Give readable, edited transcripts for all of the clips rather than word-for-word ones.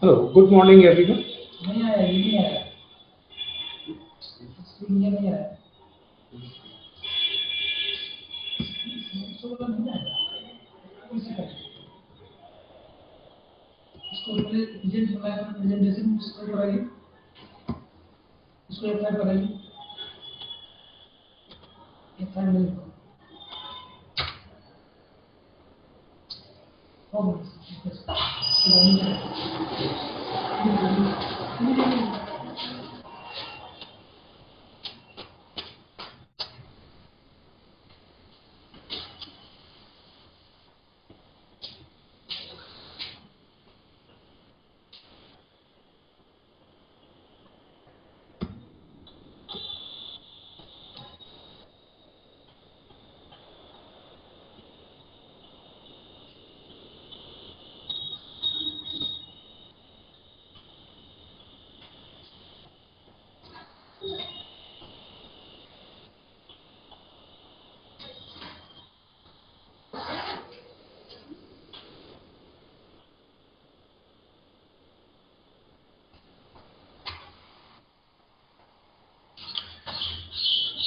Hello, good morning everyone.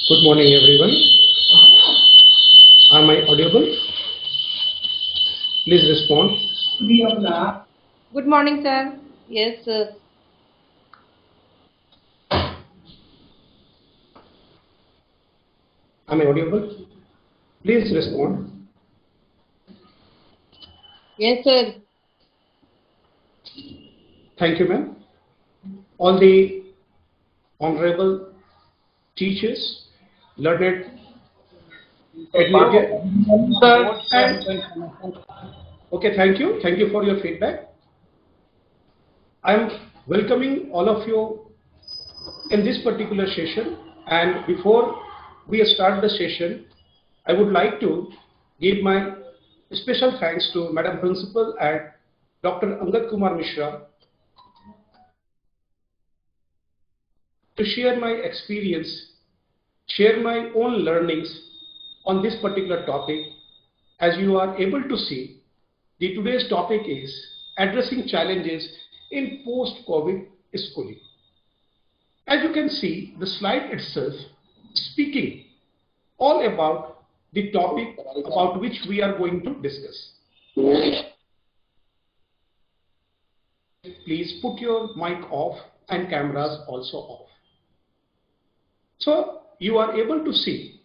Good morning everyone. Am I audible? Please respond. Good morning, sir. Yes, sir. Am I audible? Please respond. Yes, sir. Thank you, ma'am. All the honorable teachers, learned educated, and okay, thank you. Thank you for your feedback. I am welcoming all of you in this particular session. And before we start the session, I would like to give my special thanks to Madam Principal and Dr. Kumar Mishra to share my experience, share my own learnings on this particular topic. As you are able to see, the today's topic is addressing challenges in post-COVID schooling. As you can see, the slide itself speaking all about the topic about which we are going to discuss. Please put your mic off and cameras also off. So you are able to see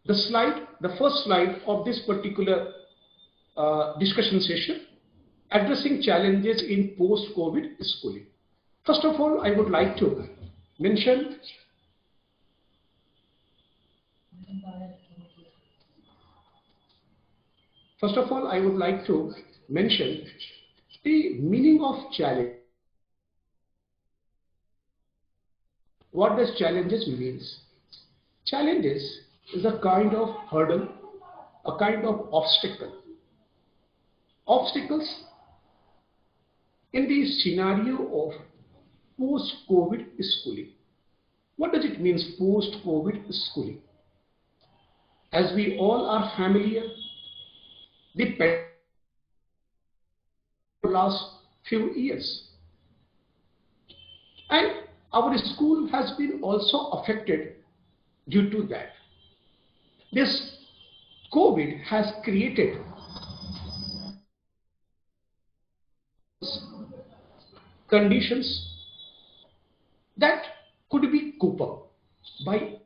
the slide, the first slide of this particular discussion session, addressing challenges in post-COVID schooling. First of all, I would like to mention the meaning of challenge. What does challenges means? Challenges is a kind of hurdle, a kind of obstacle. Obstacles in the scenario of post-COVID schooling. What does it mean, post-COVID schooling? As we all are familiar, the last few years, and our school has been also affected due to that. This COVID has created conditions that could be cope up by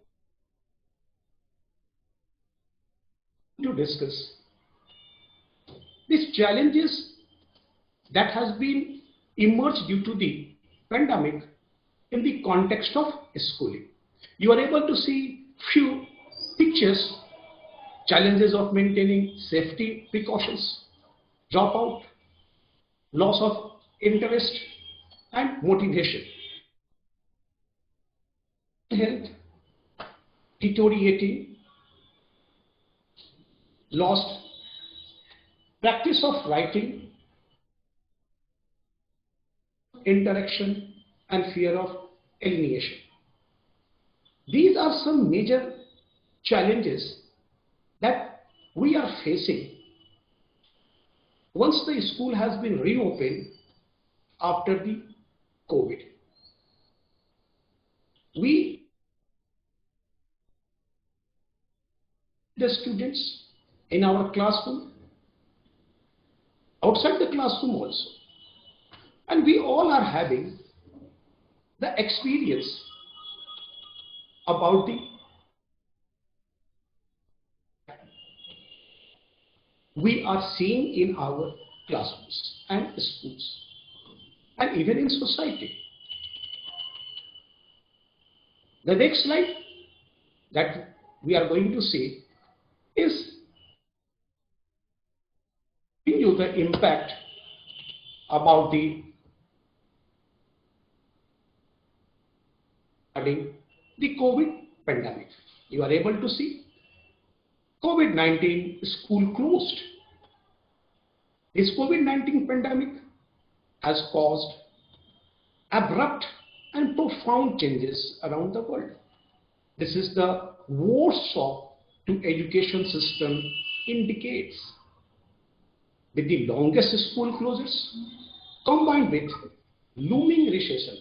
to discuss these challenges that has been emerged due to the pandemic in the context of schooling. You are able to see few pictures, challenges of maintaining safety precautions, dropout, loss of interest and motivation. health deteriorating, lost practice of writing, interaction, and fear of alienation. These are some major challenges that we are facing once the school has been reopened after the COVID. We, the students in our classroom, outside the classroom also, and we all are having the experience about the we are seeing in our classrooms and schools and even in society. The next slide that we are going to see is giving you the impact about the COVID pandemic. You are able to see COVID-19 school closed. This COVID-19 pandemic has caused abrupt and profound changes around the world. This is the worst shock to education system in decades. With the longest school closures combined with looming recession.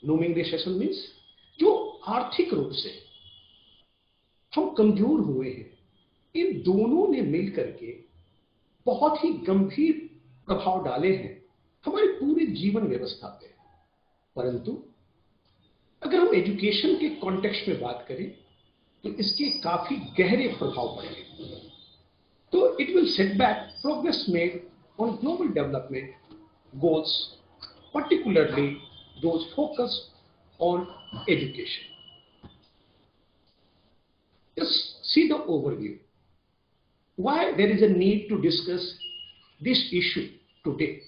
Looming recession means जो आर्थिक रूप से हम कमजोर हुए हैं, इन दोनों ने मिलकर के बहुत ही गंभीर प्रभाव डाले हैं हमारी पूरी जीवन व्यवस्था पे। परंतु अगर हम एजुकेशन के कॉन्टेक्स्ट में बात करें तो इसके काफी गहरे प्रभाव पड़ेंगे। तो it will set back progress made on global development goals, particularly those focused on education. Just see the overview. Why there is a need to discuss this issue today.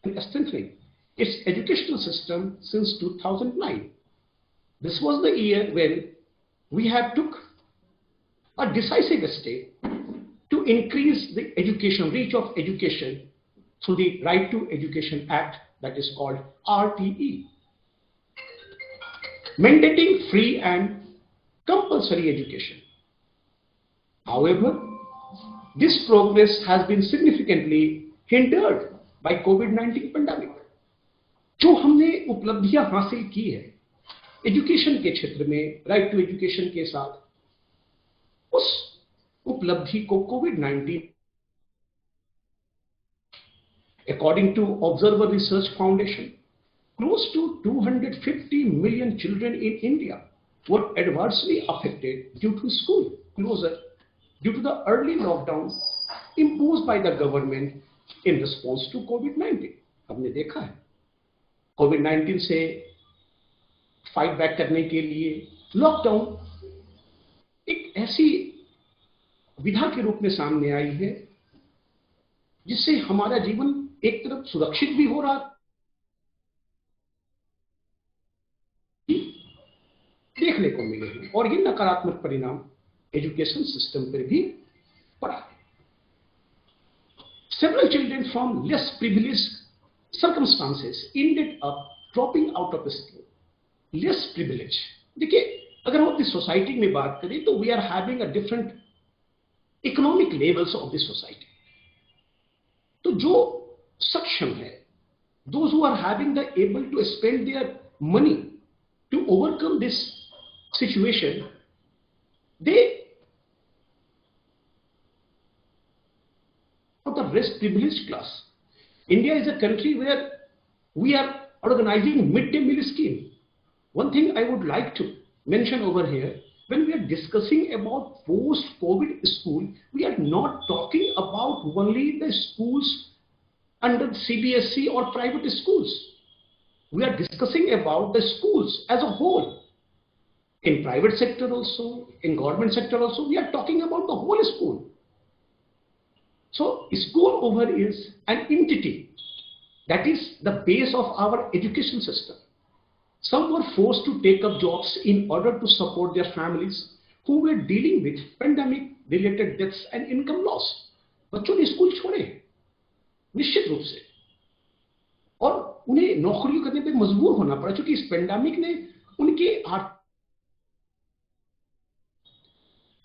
And strengthening its educational system since 2009. This was the year when we have took a decisive step to increase the education, reach of education through the Right to Education Act, that is called RTE, mandating free and compulsory education. However, this progress has been significantly hindered by COVID-19 pandemic. जो हमने उपलब्धियां हासिल की है education के क्षेत्र में, right to education के साथ, उस उपलब्धि को कोविड-19, according to Observer Research Foundation, close to 250 million children in India were adversely affected due to school closure due to the early lockdown imposed by the government in response to COVID-19. हमने देखा है कोविड-19 से fight back करने के लिए lockdown एक ऐसी विधा के रूप में सामने आई है जिससे हमारा जीवन एक तरफ सुरक्षित भी हो रहा देखने को मिले हैं और ये नकारात्मक परिणाम एजुकेशन सिस्टम पर भी पड़ा है। Several children from less privileged circumstances ended up dropping out of school. Less privilege. देखिए अगर हम अपनी सोसाइटी में बात करें तो we are having a different economic levels of the society. तो जो सक्षम है, those who are having the able to spend their money to overcome this situation, they are the less privileged class. India is a country where we are organizing midday meal scheme. One thing I would like to mention over here, when we are discussing about post-COVID school, we are not talking about only the schools under CBSE or private schools. We are discussing about the schools as a whole. In private sector also, in government sector also, we are talking about the whole school. So school over is an entity that is the base of our education system. Some were forced to take up jobs in order to support their families who were dealing with pandemic related deaths and income loss. बच्चों ने school छोड़े निश्चित रूप से, और उन्हें नौकरी करने पे मजबूर होना पड़ा क्योंकि इस पेंडेमिक ने उनके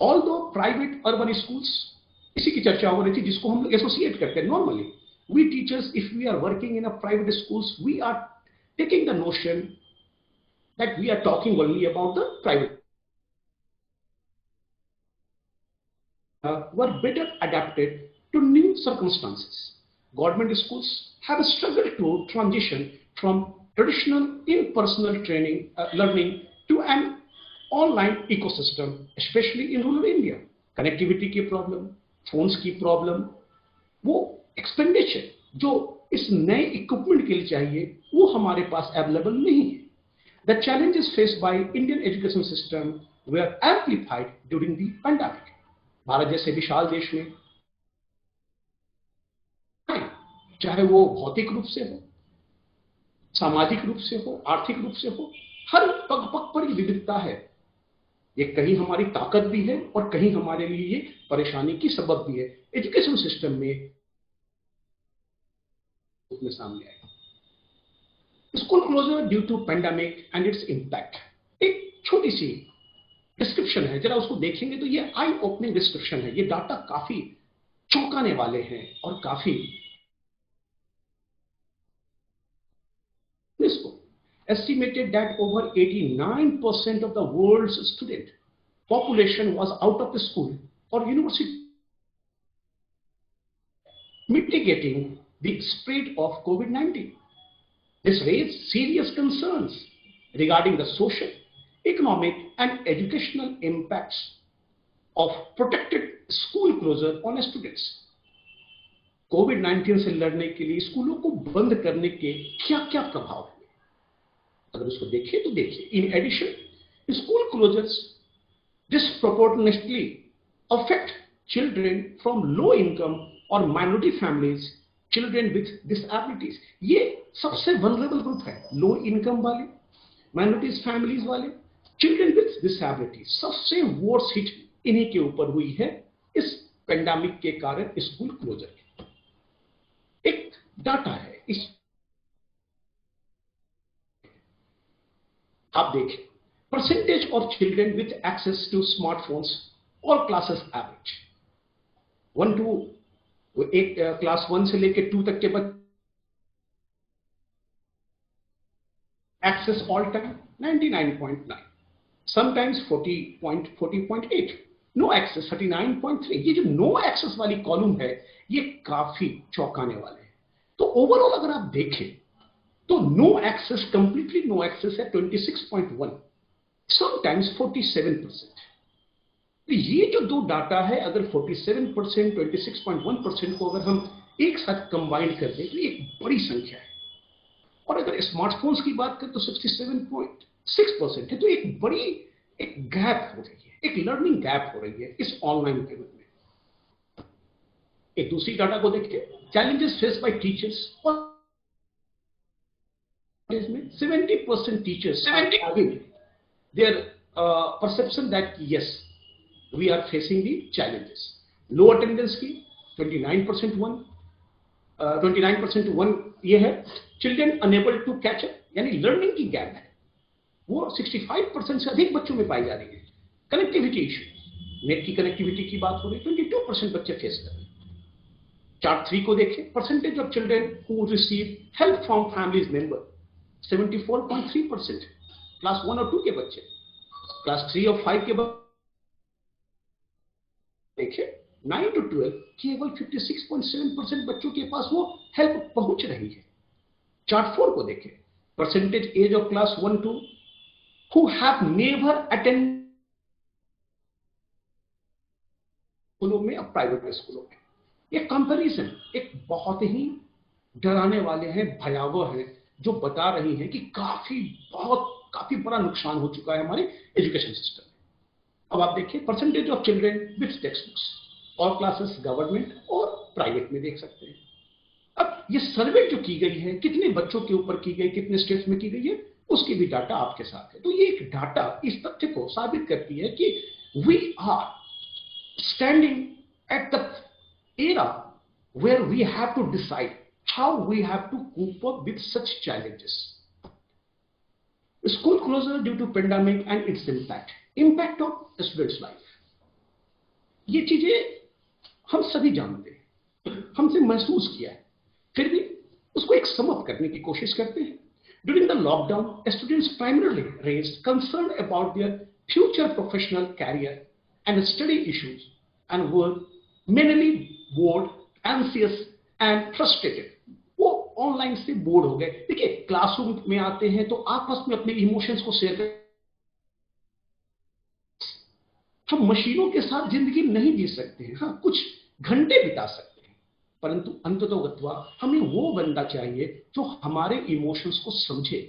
ऑल दो प्राइवेट अर्बन स्कूल्स, इसी की चर्चा हो रही थी जिसको हम लोग एसोसिएट करते हैं normally. We teachers, if we are working in a private schools, we are taking the notion that we are talking only about the private, were better adapted to new circumstances. Government schools have struggled to transition from traditional in-person training learning to an online ecosystem, especially in rural India. Connectivity की problem, phones की problem, वो expenditure जो इस नए equipment के लिए चाहिए वो हमारे पास available नहीं है. The challenges faced by Indian education system were amplified during the pandemic. Bharat जैसे विशाल देश में चाहे वो भौतिक रूप से हो, सामाजिक रूप से हो, आर्थिक रूप से हो, हर पग पग पर विविधता है. ये कहीं हमारी ताकत भी है और कहीं हमारे लिए ये परेशानी की सबब भी है. एजुकेशन सिस्टम में सामने आए. School closure due to pandemic and its impact. एक छोटी सी डिस्क्रिप्शन है, जरा उसको देखेंगे तो ये आई ओपनिंग डिस्क्रिप्शन है. ये डाटा काफी चौंकाने वाले हैं और काफी इसको estimated that over 89% of the world's student population was out of school or university, mitigating the spread of COVID-19. This raised serious concerns regarding the social, economic, and educational impacts of protected school closure on students. कोविड-19 से लड़ने के लिए स्कूलों को बंद करने के क्या-क्या प्रभाव हुए, अगर उसको देखें तो देखिए. In addition, school closures disproportionately affect children from low income or minority families, children with disabilities. ये सबसे vulnerable group है, लो इनकम वाले, माइनॉरिटीज फैमिलीज वाले, चिल्ड्रन विद डिसेबिलिटी. सबसे वर्स्ट हिट इन्हीं के ऊपर हुई है इस पेंडेमिक के कारण स्कूल क्लोजर. एक डाटा है इस, आप देखें percentage of children with access to smartphones और क्लासेस एवरेज 1 to एक क्लास 1 से लेकर 2 तक के बच्चे access all time 99.9, sometimes 40.8, no access 39.3. ये जो no access वाली कॉलम है ये काफी चौंकाने वाले हैं. तो ओवरऑल अगर आप देखें तो no access, completely no access है 26.1, sometimes 47%. तो ये जो दो डाटा है, अगर 47%, 26.1% को अगर हम एक साथ कंबाइन कर दें तो एक बड़ी संख्या है. और अगर स्मार्टफोन्स की बात करें तो 67.6% है. तो एक बड़ी एक गैप हो रही है, एक लर्निंग गैप हो रही है इस ऑनलाइन पेमेंट में. एक दूसरी डाटा को देखिए, चैलेंजेस फेस बाय टीचर्स. और इसमें 70% teachers having their perception that yes we are facing the challenges. Low attendance की 29% ये है. Children unable to catch up, यानी लर्निंग की गैप है, वो 65% से अधिक बच्चों में पाई जा रही है. कनेक्टिविटी इशू, नेट की कनेक्टिविटी की बात हो रही है, 22% बच्चे फेस कर रहे हैं. चार्ट 3 को देखें, percentage of children who receive help from families member 74.3%, class 1 और 2 के बच्चे. क्लास 3 और 5 के बच्चे देखिए 9 to 12 केवल 56.7% बच्चों के पास वो हेल्प पहुंच रही है. चार्ट 4 को देखें, percentage age of class 1 to who have never attended स्कूलों में और प्राइवेट स्कूलों में. ये कंपैरिजन एक बहुत ही डराने वाले हैं, भयावह है, जो बता रही है कि काफी बड़ा नुकसान हो चुका है हमारे एजुकेशन सिस्टम में. अब आप देखिए percentage of children with text books और क्लासेस गवर्नमेंट और प्राइवेट में देख सकते हैं. अब ये सर्वे जो की गई है कितने बच्चों के ऊपर की गई, कितने स्टेट्स में की गई है, उसकी भी डाटा आपके साथ है। तो ये एक डाटा इस तथ्य को साबित करती है कि we are standing at the era where we have to decide how we have to cope up with such challenges. School closure due to pandemic and its impact of students' life. ये चीजें हम सभी जानते हैं, हमसे महसूस किया है, फिर भी उसको एक समअप करने की कोशिश करते हैं। During the lockdown, students primarily raised concern about their future professional career and study issues and were mainly bored, anxious and frustrated. वो ऑनलाइन से बोर हो गए। देखिए, क्लासरूम में आते हैं तो आपस में अपने इमोशंस को शेयर करते। हम मशीनों के साथ जिंदगी नहीं जी सकते हैं, हाँ कुछ घंटे बिता सकते हैं, परंतु अंततोगत्वा हमें वो बंदा चाहिए जो हमारे इमोशंस को समझे।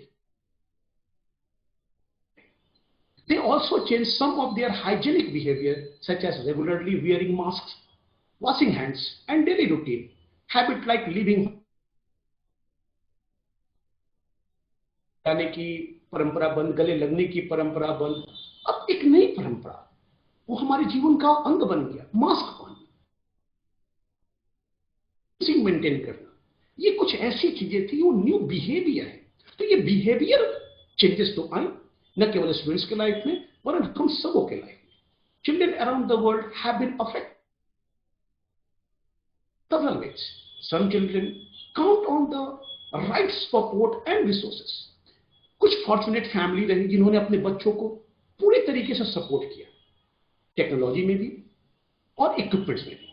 They also change some of their hygienic behavior such as regularly wearing masks, washing hands and daily routine habit like leaving जाने की परंपरा बंद, गले लगने की परंपरा बंद, अब एक नई परंपरा वो हमारे जीवन का अंग बन गया। मास्क पहनना, मेंटेन करना, ये कुछ ऐसी चीजें थी, वो न्यू बिहेवियर है। तो ये बिहेवियर चेंजेस तो आए न केवल स्टूडेंट्स के लाइफ में वरन हम सबों के लाइफ में। Children around the world have been affected several ways. Some children count on the right support and resources. कुछ फॉर्चुनेट फैमिली रही जिन्होंने अपने बच्चों को पूरे तरीके से सपोर्ट किया, टेक्नोलॉजी में भी और इक्विपमेंट्स में भी,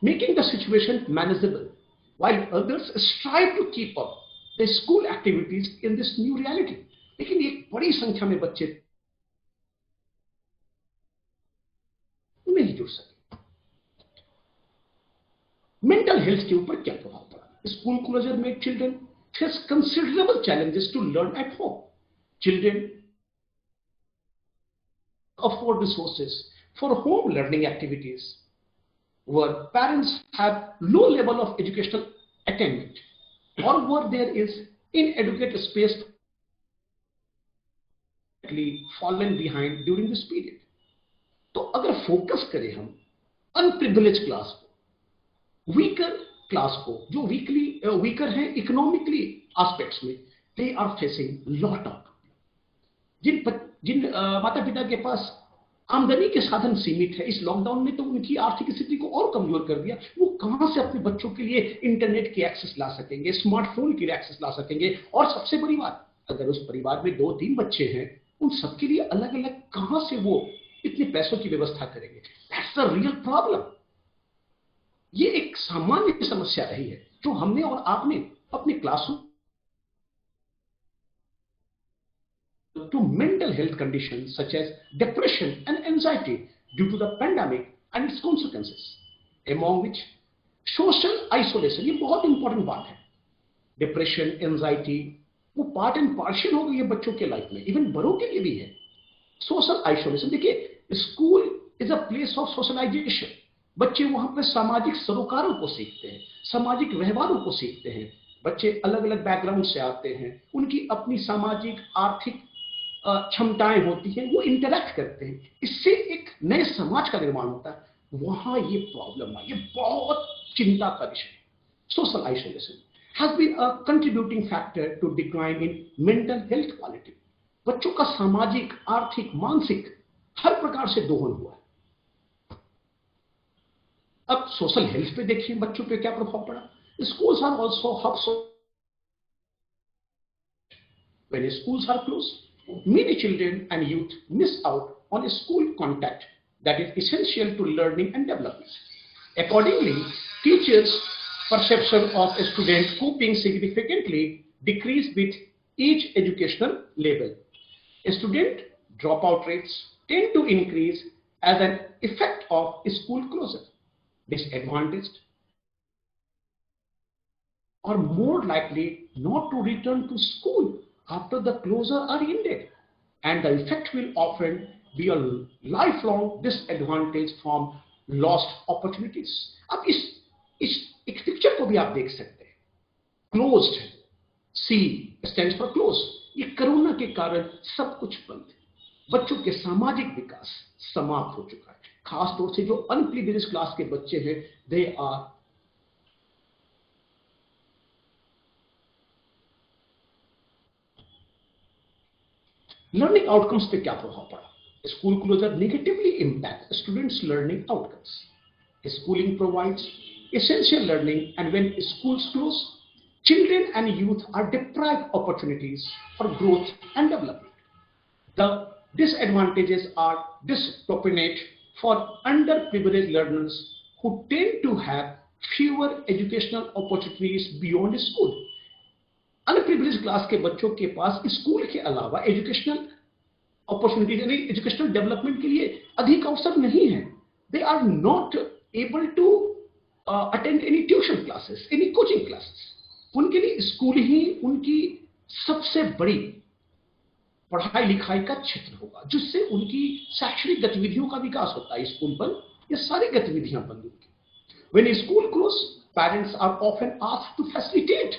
making the situation manageable, while others strive to keep up the school activities in this new reality. लेकिन एक बड़ी संख्या में बच्चे नहीं जुड़ सके। मेंटल हेल्थ के ऊपर क्या प्रभाव पड़ा? स्कूल क्लोजर में children face considerable challenges to learn at home. Children afford resources for home learning activities where parents have low level of educational attainment or where there is inadequate space fallen behind during this period. तो अगर focus करें हम unprivileged class को, weaker class को, जो weaker हैं economically aspects में, they are facing lot of, जिन माता पिता के पास आमदनी के साधन सीमित है, इस लॉकडाउन ने तो उनकी आर्थिक स्थिति को और कमजोर कर दिया। वो कहां से अपने बच्चों के लिए इंटरनेट की एक्सेस ला सकेंगे, स्मार्टफोन की एक्सेस ला सकेंगे, और सबसे बड़ी बात, अगर उस परिवार में 2-3 बच्चे हैं, उन सबके लिए अलग अलग कहां से वो इतने पैसों की व्यवस्था करेंगे? That's the real problem. ये एक सामान्य समस्या रही है जो हमने और आपने अपने classroom to mental health conditions such as depression and anxiety due to the pandemic and its consequences, among which social isolation, ये बहुत इंपॉर्टेंट बात है। डिप्रेशन, एंजाइटी वो पार्ट एंड पार्शियल हो गई है बच्चों के लाइफ में, इवन बड़ों के लिए भी है। सोशल आइसोलेशन, देखिए school is a place of socialization. बच्चे वहां पर सामाजिक सरोकारों को सीखते हैं, सामाजिक व्यवहारों को सीखते हैं। बच्चे अलग अलग बैकग्राउंड से आते हैं, उनकी अपनी सामाजिक आर्थिक क्षमताएं होती हैं, वो इंटरैक्ट करते हैं, इससे एक नए समाज का निर्माण होता है। वहां ये प्रॉब्लम है, ये बहुत चिंता का विषय है। Social isolation has been a contributing factor to decline in mental health quality. बच्चों का सामाजिक, आर्थिक, मानसिक हर प्रकार से दोहन हुआ है। अब सोशल हेल्थ पे देखिए बच्चों पे क्या प्रभाव पड़ा। Schools are also hubs. When schools are closed, many children and youth miss out on school contact that is essential to learning and development. Accordingly, teachers' perception of a student coping significantly decrease with each educational level. Student dropout rates tend to increase as an effect of school closure. Disadvantaged are more likely not to return to school after the closure are ended, and the effect will often be a lifelong disadvantage from lost opportunities. अब इस picture को भी आप देख सकते हैं। Closed, C stands for close, ये corona के कारण सब कुछ बंद है। बच्चों के सामाजिक विकास समाप्त हो चुका है। खास तौर से जो अनप्रिविलेज्ड क्लास के बच्चे हैं, दे आर लर्निंग आउटकम्स पे क्या प्रभाव पड़ा? School closure negatively impact students learning outcomes. Schooling provides essential learning, and when schools close, children and youth are deprived opportunities for growth and development. The disadvantages are disproportionate for underprivileged learners who tend to have fewer educational opportunities beyond school. Unprivilege class के बच्चों के पास school के अलावा educational opportunities यानी educational development के लिए अधिक अवसर नहीं है. They are not able to attend any tuition classes, any coaching classes. उनके लिए स्कूल ही उनकी सबसे बड़ी पढ़ाई लिखाई का क्षेत्र होगा, जिससे उनकी शैक्षणिक गतिविधियों का विकास होता है. स्कूल बंद, ये सारी गतिविधियां बंद होंगी. When school close, parents are often asked to facilitate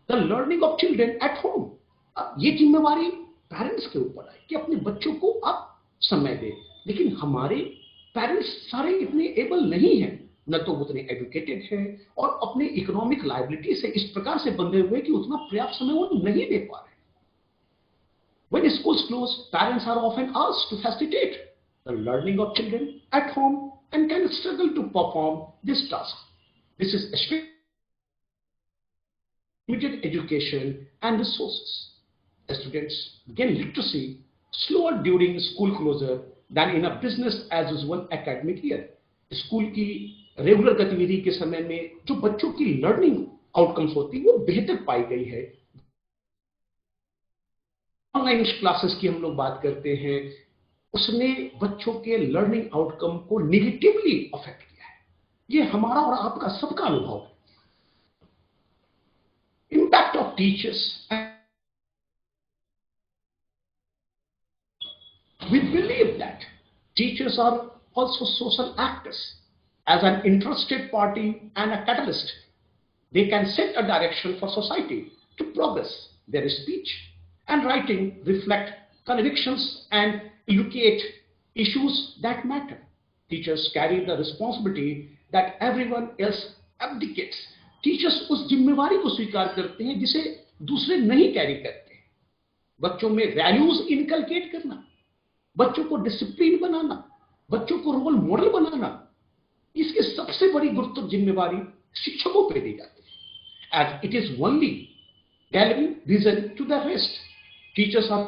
the learning of children at home. अब ये जिम्मेवारी पेरेंट्स के ऊपर है कि अपने बच्चों को आप समय दें, लेकिन हमारे पेरेंट्स सारे इतने एबल नहीं हैं, न तो उतने एजुकेटेड हैं और अपने इकोनॉमिक लायबिलिटी से इस प्रकार से बंधे हुए कि उतना पर्याप्त समय वो नहीं दे पा रहे. When schools close, parents are often asked to facilitate the learning of children at home and can struggle to perform this task. This is especially limited education and resources. The students gain literacy slower during school closure than in a business as usual academic year. School की regular गतिविधि के समय में जो बच्चों की learning outcomes होती है वो बेहतर पाई गई है. ऑनलाइन क्लासेस की हम लोग बात करते हैं, उसने बच्चों के लर्निंग आउटकम को निगेटिवली अफेक्ट किया है. ये हमारा और आपका सबका अनुभव है. Impact of teachers. We believe that teachers are also social actors. As an interested party and a catalyst, they can set a direction for society to progress. Their speech and writing reflect convictions and elucidate issues that matter. Teachers carry the responsibility that everyone else abdicates. Teachers उस जिम्मेवारी को स्वीकार करते हैं जिसे दूसरे नहीं carry करते. बच्चों में वैल्यूज इनकलकेट करना, बच्चों को डिसिप्लिन बनाना, बच्चों को रोल मॉडल बनाना, इसकी सबसे बड़ी गुरुत्व जिम्मेवारी शिक्षकों पर दी जाती है. As it is only delivering vision to the rest. Teachers are.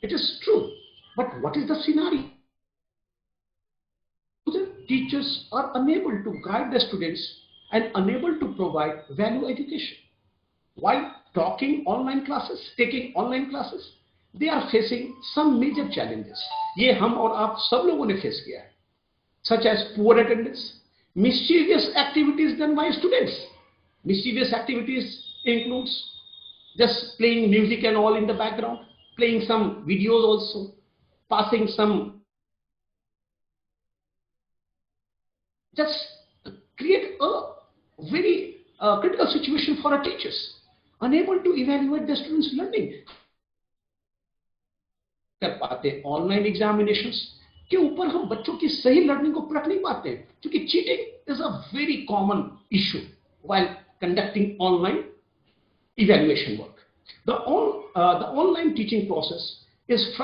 It is true, but what is the scenario? Teachers are unable to guide the students and unable to provide value education. While taking online classes, they are facing some major challenges. ये हम और आप सब लोगों ने face किया है, such as poor attendance, mischievous activities done by students. Mischievous activities includes just playing music and all in the background, playing some videos also, passing some, just create a very critical situation for our teachers, unable to evaluate the students' learning. कर पाते online examinations के ऊपर हम बच्चों की सही learning को परख नहीं पाते, क्योंकि cheating is a very common issue while conducting online evaluation work. The online teaching process is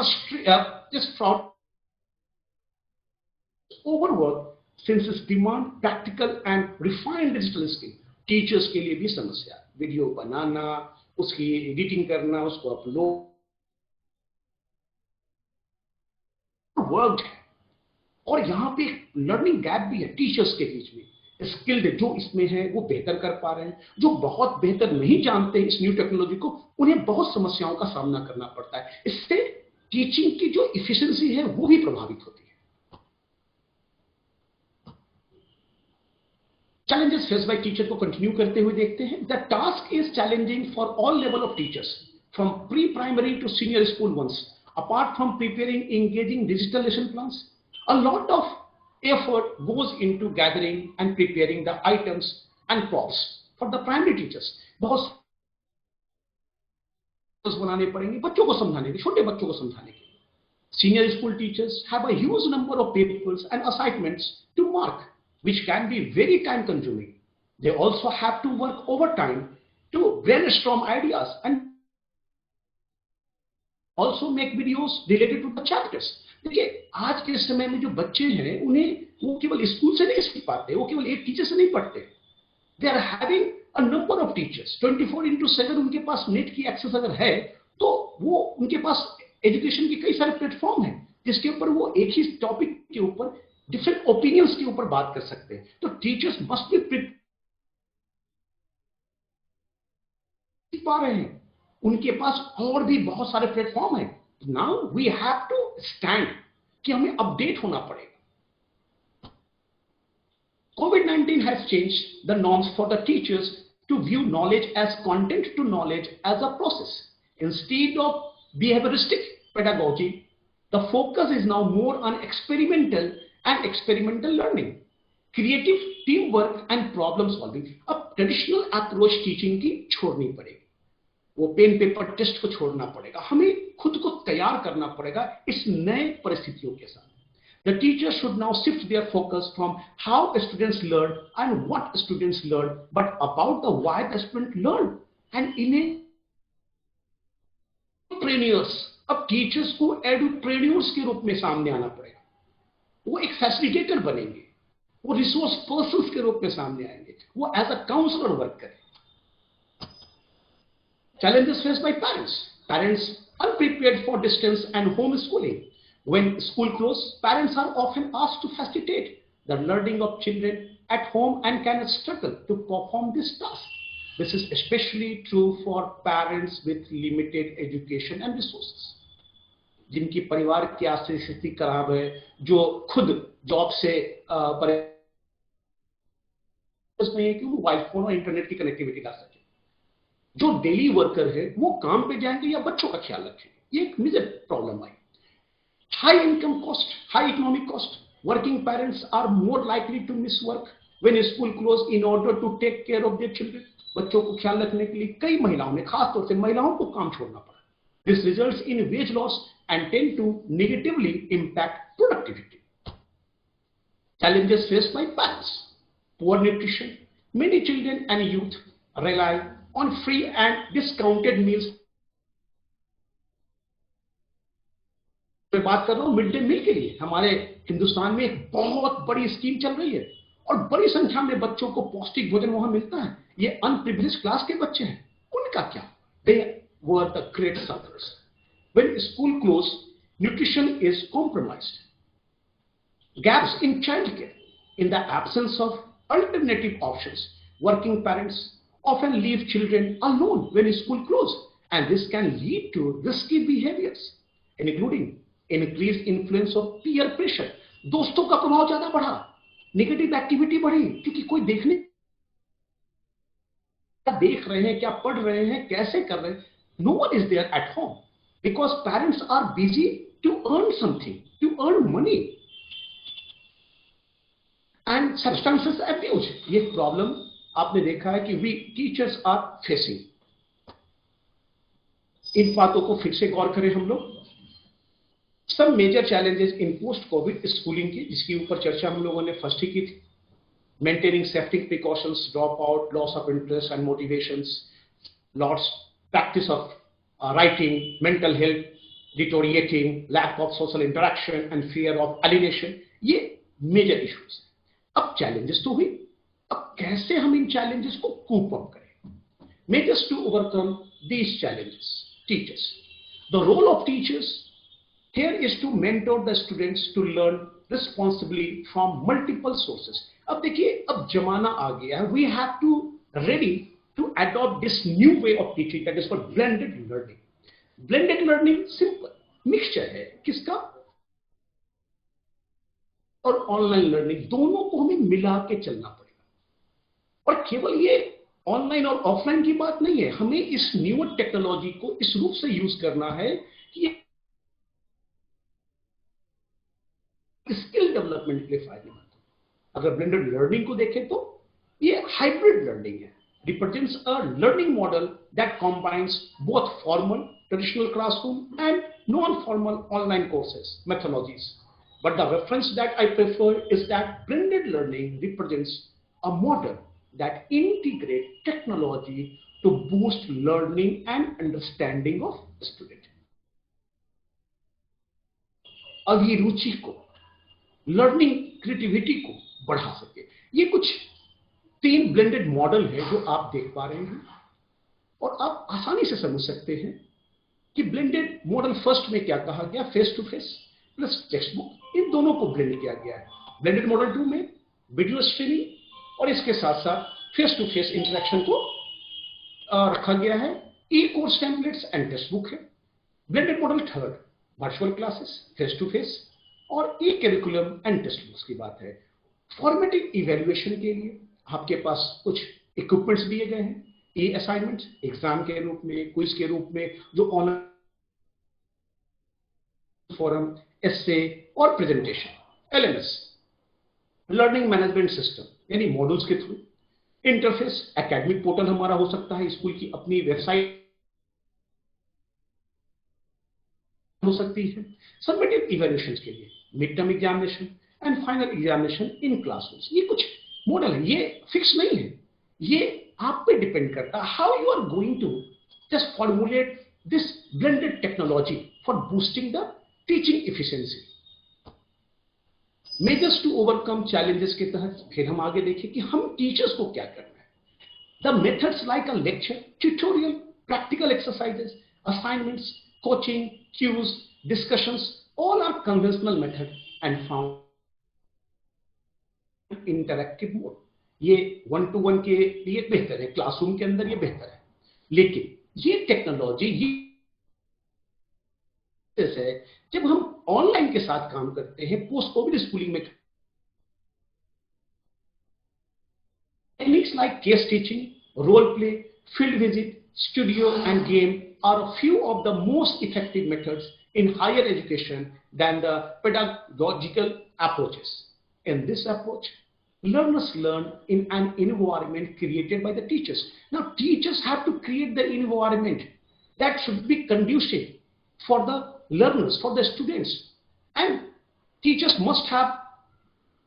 overwork since its demand practical and refined digital skill. Teachers के लिए भी समस्या, वीडियो बनाना, उसकी एडिटिंग करना, उसको अपलोड वर्क है. और यहाँ पे लर्निंग गैप भी है टीचर्स के बीच में. स्किल्ड जो इसमें है वो बेहतर कर पा रहे हैं, जो बहुत बेहतर नहीं जानते इस न्यू टेक्नोलॉजी को, उन्हें बहुत समस्याओं का सामना करना पड़ता है. इससे टीचिंग की जो इफिशिएंसी है वो भी प्रभावित होती है. चैलेंजेस फेस बाय टीचर को कंटिन्यू करते हुए देखते हैं. The task is challenging for all level of teachers from pre primary to senior school ones. Apart from preparing engaging digital lesson plans, a lot of effort goes into gathering and preparing the items and props for the primary teachers. बहुत बनाने पड़ेंगे बच्चों को समझाने के, छोटे बच्चों को समझाने के। Senior school teachers have a huge number of papers and assignments to mark, which can be very time consuming. They also have to work overtime to brainstorm ideas and also make videos related to the chapters. देखिए आज के समय में जो बच्चे हैं उन्हें वो केवल स्कूल से नहीं सीख पाते, वो केवल एक टीचर से नहीं पढ़ते। They are having a number of teachers 24/7। उनके पास नेट की एक्सेस अगर है तो वो उनके पास एजुकेशन के कई सारे प्लेटफॉर्म हैं जिसके ऊपर वो एक ही टॉपिक के ऊपर डिफरेंट ओपिनियंस के ऊपर बात कर सकते हैं। तो टीचर्स मस्ट बी पा रहे हैं, उनके पास और भी बहुत सारे प्लेटफॉर्म हैं। Now we have to stand कि हमें अपडेट होना पड़ेगा। COVID-19 has changed the norms for the teachers to view knowledge as content to knowledge as a process. Instead of behavioristic pedagogy, the focus is now more on experimental learning, creative teamwork and problem solving. अब traditional approach teaching की छोड़नी पड़ेगी, वो pen paper test को छोड़ना पड़ेगा, हमें खुद को तैयार करना पड़ेगा इस नए परिस्थितियों के साथ। The teacher should now shift their focus from how students learn and what students learn, but about the why the student learn and एडुप्रेन्योर्स। अब टीचर्स को एडुप्रेन्योर्स के रूप में सामने आना पड़ेगा। वो एक फैसिलिटेटर बनेंगे, वो रिसोर्स पर्संस के रूप में सामने आएंगे, वो एज अ काउंसलर वर्क करें। Challenges faced by parents. Parents unprepared for distance and homeschooling. When school closed, parents are often asked to facilitate the learning of children at home and can struggle to perform this task. This is especially true for parents with limited education and resources. जिनकी परिवार की आर्थिक स्थिति खराब है, जो खुद job से नहीं है कि वो मोबाइल फोन और इंटरनेट की कनेक्टिविटी ला सके। जो डेली वर्कर है वो काम पे जाएंगे या बच्चों का ख्याल रखेंगे, ये एक major problem I. High income cost, high economic cost. Working parents are more likely to miss work when school close in order to take care of their children. बच्चों को ख्याल रखने के लिए कई महिलाओं ने, खास तौर से महिलाओं को काम छोड़ना पड़ा। This results in wage loss and tend to negatively impact productivity. Challenges faced by parents. Poor nutrition. Many children and youth rely on free and discounted meals. मैं बात कर रहा हूं मिड डे मील के लिए। हमारे हिंदुस्तान में एक बहुत बड़ी स्कीम चल रही है और बड़ी संख्या में बच्चों को पौष्टिक भोजन वहां मिलता है। ये अनप्रिविलेज्ड क्लास के बच्चे हैं, उनका क्या? They were the great sufferers. When school close, nutrition is compromised. Gaps in childcare. In the absence of alternative options, working parents often leave children alone when school closes, and this can lead to risky behaviors, including increased influence of peer pressure. दोस्तों का प्रभाव ज्यादा बढ़ा, negative activity बढ़ी, क्योंकि कोई देख रहे हैं, क्या पढ़ रहे हैं, कैसे कर रहे हैं। No one is there at home because parents are busy to earn something, to earn money. And substances abuse, ये प्रॉब्लम आपने देखा है कि वी टीचर्स आर फेसिंग। इन बातों को फिर से गौर करें हम लोग। सब major challenges in post covid schooling की, जिसके ऊपर चर्चा हम लोगों ने फर्स्ट ही की थी। Maintaining safety precautions, drop out, loss of interest and motivations, loss practice of writing, mental health deteriorating, lack of social interaction and fear of alienation, ये मेजर इश्यूज हैं। अब चैलेंजेस तो हुई, अब कैसे हम इन चैलेंजेस को कूप अप करें? Measures to overcome these challenges. Teachers, the role of teachers here is to mentor the students to learn responsibly from multiple sources. अब देखिए, अब जमाना आ गया है, we have to ready to adopt this new way of teaching that is called blended learning. Blended learning simple mixture है किसका? और online learning, दोनों को हमें मिला के चलना पड़ेगा। और केवल ये ऑनलाइन और ऑफलाइन की बात नहीं है, हमें इस न्यू टेक्नोलॉजी को इस रूप से यूज करना है कि स्किल डेवलपमेंट के लिए फायदेमंद। अगर ब्लेंडेड लर्निंग को देखें तो ये हाइब्रिड लर्निंग है, represents a learning model that combines both formal, traditional classroom and non-formal online courses, methodologies. But the reference that I prefer is that blended learning represents a model that integrates technology to boost learning and understanding of student. अभिरुचि को, learning creativity को बढ़ा सके। ये कुछ 3 blended model है जो आप देख पा रहे हैं और आप आसानी से समझ सकते हैं कि ब्लेंडेड मॉडल फर्स्ट में क्या कहा गया, face to face plus text book, इन दोनों को ब्लेंड किया गया है। ब्लेंडेड मॉडल 2 में वीडियो स्ट्रीमिंग और इसके साथ साथ फेस टू फेस इंटरेक्शन को रखा गया है। E course templates and text book है। Blended model third virtual classes, face to face और e curriculum and text books की बात है। फॉर्मेटिव इवैल्यूएशन के लिए आपके पास कुछ इक्विपमेंट्स दिए गए हैं, ई असाइनमेंट्स एग्जाम के रूप में, क्विज के रूप में, जो ऑनलाइन फोरम, एसे और presentation. LMS learning management system यानी मॉड्यूल्स के थ्रू। इंटरफेस एकेडमिक पोर्टल हमारा हो सकता है, स्कूल की अपनी वेबसाइट हो सकती है। सबमिटिव इवैल्यूएशन के लिए mid term examination and final examination in classrooms. ये कुछ मॉडल है, ये फिक्स नहीं है, ये आप पे डिपेंड करता है how you are going to just formulate this blended technology for boosting the teaching efficiency. Measures to overcome challenges के तहत फिर हम आगे देखें कि हम टीचर्स को क्या करना है। The methods like a lecture, tutorial, practical exercises, assignments, coaching, cues, discussions, all are conventional method and found interactive mode. ये 1-to-1 के लिए बेहतर है, क्लासरूम के अंदर ये बेहतर है, लेकिन ये टेक्नोलॉजी ये है जब हम ऑनलाइन के साथ काम करते हैं, पोस्ट कोविड स्कूलिंग में techniques like case teaching, role play, field visit, studio and game are a few of the most effective methods in higher education than the pedagogical approaches. In this approach, learners learn in an environment created by the teachers. Now, teachers have to create the environment that should be conducive for the learners, for the students. And teachers must have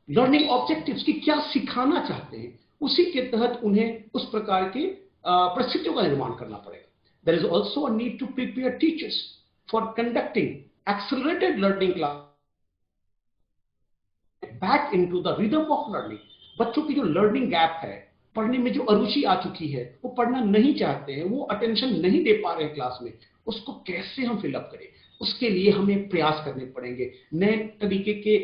learning objectives कि क्या सिखाना चाहते हैं, उसी के तहत उन्हें उस प्रकार के परिस्थितियों का निर्माण करना पड़ेगा। There is also a need to prepare teachers for conducting accelerated learning class back into the rhythm of learning. बच्चों की जो लर्निंग गैप है, पढ़ने में जो अरुचि आ चुकी है, वो पढ़ना नहीं चाहते हैं, वो अटेंशन नहीं दे पा रहे हैं क्लास में, उसको कैसे हम फिलअप करें, उसके लिए हमें प्रयास करने पड़ेंगे। नए तरीके के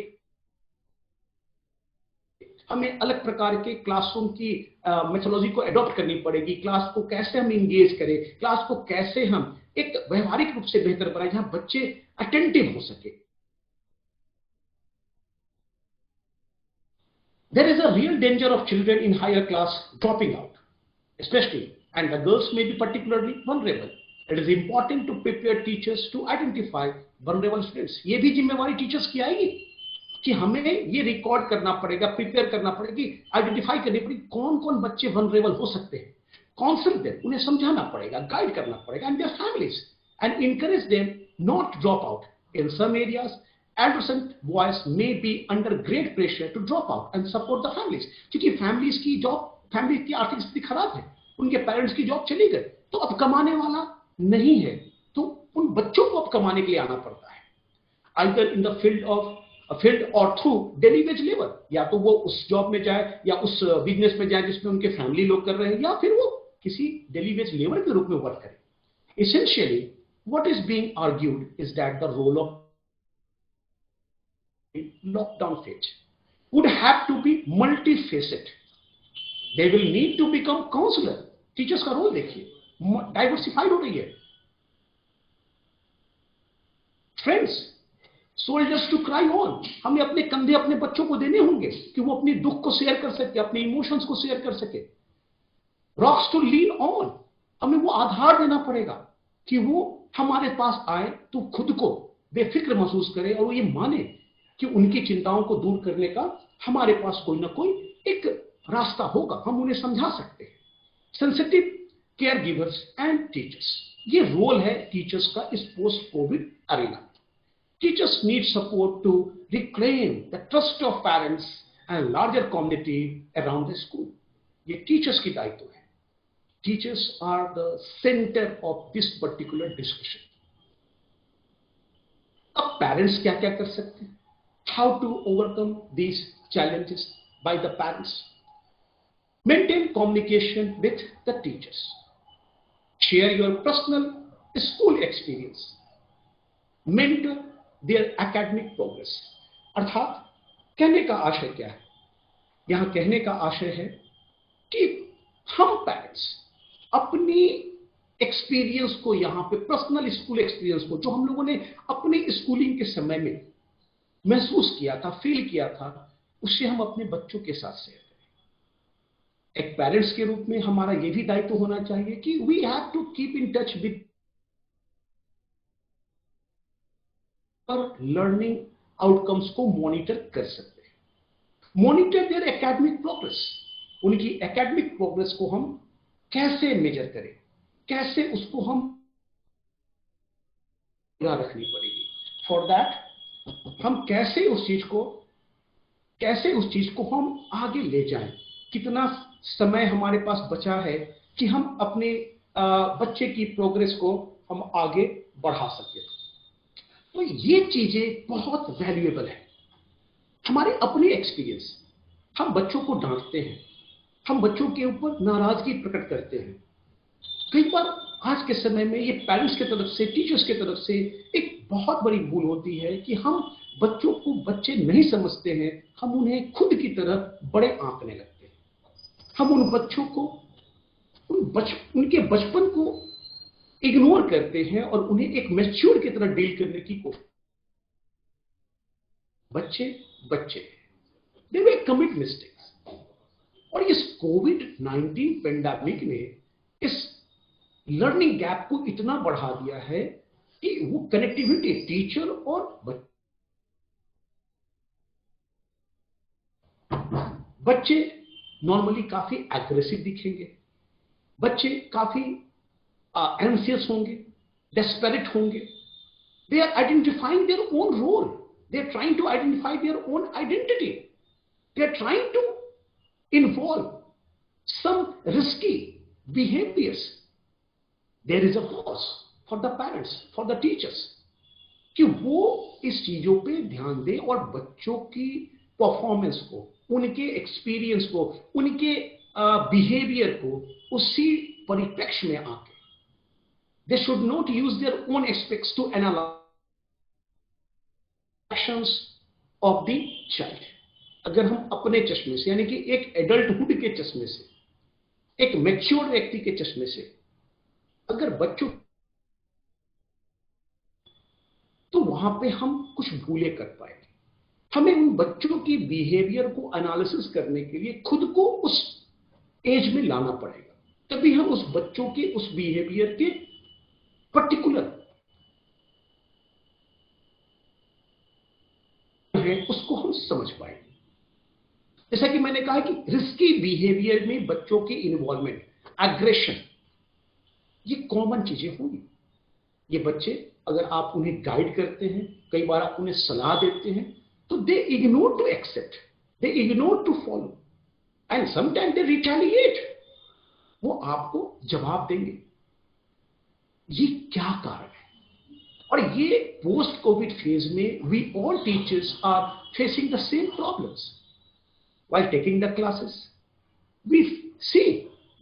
हमें अलग प्रकार के क्लासरूम की मेथोडोलॉजी को अडॉप्ट करनी पड़ेगी। क्लास को कैसे हम इंगेज करें, क्लास को कैसे हम एक व्यवहारिक रूप से बेहतर बनाएं जहां बच्चे अटेंटिव हो सके। There is a real danger of children in higher class dropping out, especially, and the girls may be particularly vulnerable. It is important to prepare teachers to identify vulnerable students. ये भी जिम्मेवारी teachers की आएगी कि हमें ये record करना पड़ेगा, प्रिपेयर करना पड़ेगा, आइडेंटिफाई करनी पड़ेगी कौन कौन बच्चे वनरेबल हो सकते हैं, काउंसिल देम, उन्हें समझाना पड़ेगा, गाइड करना पड़ेगा, and their families, and encourage them not drop out. In some areas adolescent boys may be under great pressure to drop out and support the families, क्योंकि फैमिलीज की जॉब, फैमिली की आर्थिक स्थिति खराब है, उनके पेरेंट्स की जॉब चली गई, तो अब कमाने वाला नहीं है, तो उन बच्चों को अब कमाने के लिए आना पड़ता है, either in the field or through daily wage labor, या तो वो उस जॉब में जाए या उस बिजनेस में जाए जिसमें उनके फैमिली लोग कर रहे हैं, या फिर वो किसी डेली वेज लेबर के रूप में वर्क करें। Essentially, what is being argued is that the role of lockdown phase would have to be multifaceted. They will need to become counselor. Teachers का रोल देखिए डाइवर्सिफाइड हो रही है। Friends, shoulders to cry on, हमें अपने कंधे अपने बच्चों को देने होंगे कि वो अपने दुख को शेयर कर सके, अपने इमोशंस को शेयर कर सके। रॉक्स टू लीन ऑन, हमें वो आधार देना पड़ेगा कि वो हमारे पास आए तो खुद को बेफिक्र महसूस करे और वो ये माने कि उनकी चिंताओं को दूर करने का हमारे पास कोई ना कोई एक रास्ता होगा, हम उन्हें समझा सकते हैं। Sensitive care givers and teachers. ये रोल है टीचर्स का इस post Covid Arena. Teachers need support to reclaim the trust of parents and larger community around the school. ये teachers की दायित्व है। Teachers are the center of this particular discussion. अब parents क्या क्या कर सकते हैं? How to overcome these challenges by the parents? Maintain communication with the teachers. Share your personal school experience. Mentor their academic progress. अर्थात कहने का आशय क्या है? यहां कहने का आशय है कि हम पेरेंट्स अपनी एक्सपीरियंस को, यहां पे पर्सनल स्कूल एक्सपीरियंस को, जो हम लोगों ने अपने स्कूलिंग के समय में महसूस किया था, फील किया था, उससे हम अपने बच्चों के साथ शेयर करें। एक पेरेंट्स के रूप में हमारा यह भी दायित्व होना चाहिए कि we have to keep in touch with और लर्निंग आउटकम्स को मॉनिटर कर सकते हैं। Monitor their academic progress. उनकी एकेडमिक प्रोग्रेस को हम कैसे मेजर करें, कैसे उसको हम रखनी पड़ेगी। फॉर दैट हम कैसे उस चीज को हम आगे ले जाएं, कितना समय हमारे पास बचा है कि हम अपने बच्चे की प्रोग्रेस को हम आगे बढ़ा सकें। तो ये चीजें बहुत वैल्यूएबल है। हमारे अपने एक्सपीरियंस, हम बच्चों को डांटते हैं, हम बच्चों के ऊपर नाराजगी प्रकट करते हैं। कई बार आज के समय में ये पेरेंट्स की तरफ से, टीचर्स की तरफ से एक बहुत बड़ी भूल होती है कि हम बच्चों को बच्चे नहीं समझते हैं, हम उन्हें खुद की तरह बड़े आंकने लगते हैं। हम उन बच्चों को उनके बचपन को इग्नोर करते हैं और उन्हें एक मैच्योर की तरह डील करने की कोशिश। बच्चे बच्चे दे विल कमिट मिस्टेक्स। और इस कोविड-19 पेंडेमिक ने इस लर्निंग गैप को इतना बढ़ा दिया है कि वो कनेक्टिविटी टीचर और बच्चे नॉर्मली काफी एग्रेसिव दिखेंगे, बच्चे काफी एंशियस होंगे, डेस्परेट होंगे। They are identifying their own role. They are trying to identify their own identity. They are trying to involve some risky behaviors. There is a pause for the parents, for the teachers, कि वो इस चीजों पे ध्यान दें और बच्चों की परफॉर्मेंस को, उनके एक्सपीरियंस को, उनके बिहेवियर को उसी परिप्रेक्ष्य में आके, they should not use their own aspects to analyze actions of the child. अगर हम अपने चश्मे से, यानी कि एक एडल्टहुड के चश्मे से, एक मैच्योर व्यक्ति के चश्मे से अगर बच्चों, तो वहां पे हम कुछ भूले कर पाएंगे। हमें उन बच्चों की बिहेवियर को एनालिसिस करने के लिए खुद को उस एज में लाना पड़ेगा, तभी हम उस बच्चों के उस बिहेवियर के पर्टिकुलर है उसको हम समझ पाएंगे। जैसा कि मैंने कहा कि रिस्की बिहेवियर में बच्चों की इन्वॉल्वमेंट, एग्रेशन, ये कॉमन चीजें होंगी। ये बच्चे, अगर आप उन्हें गाइड करते हैं, कई बार आप उन्हें सलाह देते हैं, तो they ignore to accept, they ignore to follow and sometime they retaliate. वो आपको जवाब देंगे। ये क्या कारण है? और ये पोस्ट कोविड फेज में we all teachers are facing the same problems while taking the classes. We see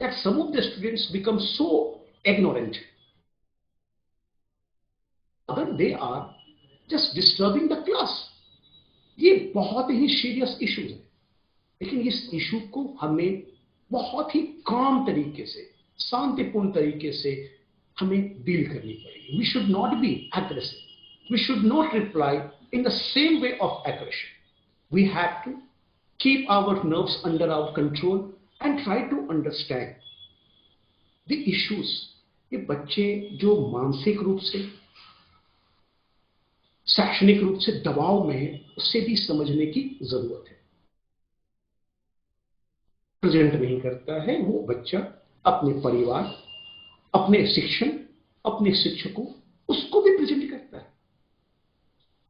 that some of the students become so ignorant, other they are just disturbing the class. ये बहुत ही serious issues है, लेकिन इस issue को हमें बहुत ही काम तरीके से, शांतिपूर्ण तरीके से हमें डील करनी पड़ेगी। We should not be aggressive, we should not reply in the same way of aggression. We have to keep our nerves under our control and try to understand the issues. ये बच्चे जो मानसिक रूप से, शैक्षणिक रूप से दबाव में है, उससे भी समझने की जरूरत है। प्रेजेंट नहीं करता है वो बच्चा अपने परिवार, अपने शिक्षण, अपने शिक्षकों, उसको भी प्रेजेंट करता है।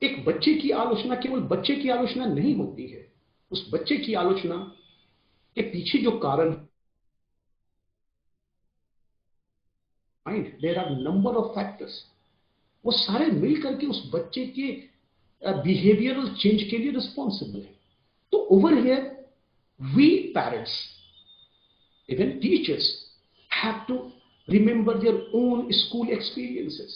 एक बच्चे की आलोचना केवल बच्चे की आलोचना नहीं होती है, उस बच्चे की आलोचना के पीछे जो कारण, there are number of factors, वो सारे मिलकर के उस बच्चे के बिहेवियरल चेंज के लिए रिस्पॉन्सिबल है। तो over here we parents, even teachers, have to remember their own school experiences.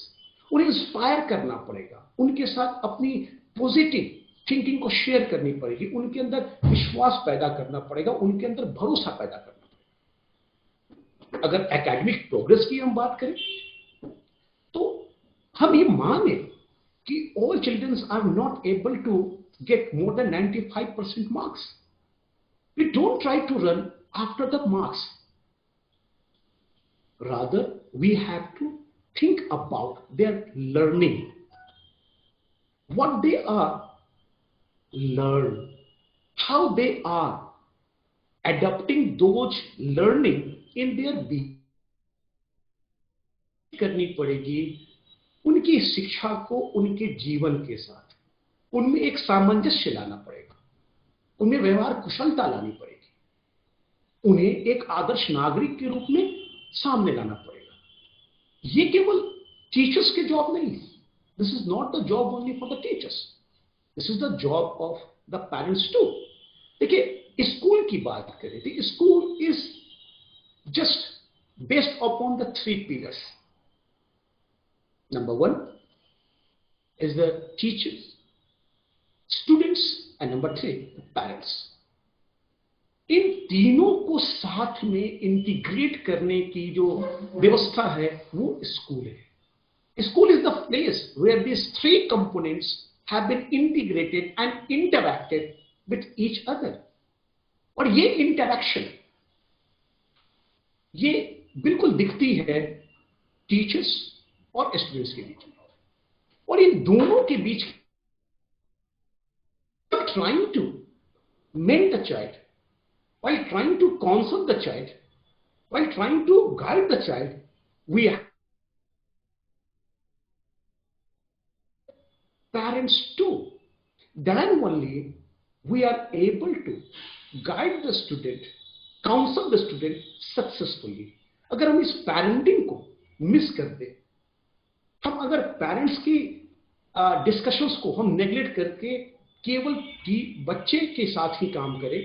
उन्हें इंस्पायर करना पड़ेगा, उनके साथ अपनी पॉजिटिव थिंकिंग को शेयर करनी पड़ेगी, उनके अंदर विश्वास पैदा करना पड़ेगा, उनके अंदर भरोसा पैदा करना पड़ेगा। अगर एकेडमिक प्रोग्रेस की हम बात करें तो हम ये माने कि all childrens are not able to get more than 95% marks. We don't try to run after the marks. Rather, we have to think about their learning, what they are learn, how they are adapting those learning in their behavior। करनी पड़ेगी उनकी शिक्षा को उनके जीवन के साथ, उनमें एक सामंजस्य लाना पड़ेगा, उनमें व्यवहार कुशलता लानी पड़ेगी, उन्हें एक आदर्श नागरिक के रूप में सामने लाना पड़ेगा। ये केवल टीचर्स के जॉब नहीं है, this is not the job only for the teachers, this is the job of the parents too. देखिए स्कूल की बात करें तो school is just based upon the 3 pillars. Number 1 is the teachers, students, and number 3 the parents. इन तीनों को साथ में integrate करने की जो व्यवस्था है वो स्कूल है। School is the place where these 3 components have been integrated and interacted with each other। और ये इंटरैक्शन ये बिल्कुल दिखती है टीचर्स और स्टूडेंट्स के बीच में, और इन दोनों के बीच trying to mend the child, while trying to counsel the child, while trying to guide the child, we have parents too. Then only we are able to guide the student, counsel the student successfully। अगर हम इस parenting को miss कर दें, हम अगर parents की discussions को हम नेग्लेक्ट करके केवल बच्चे के साथ ही काम करें,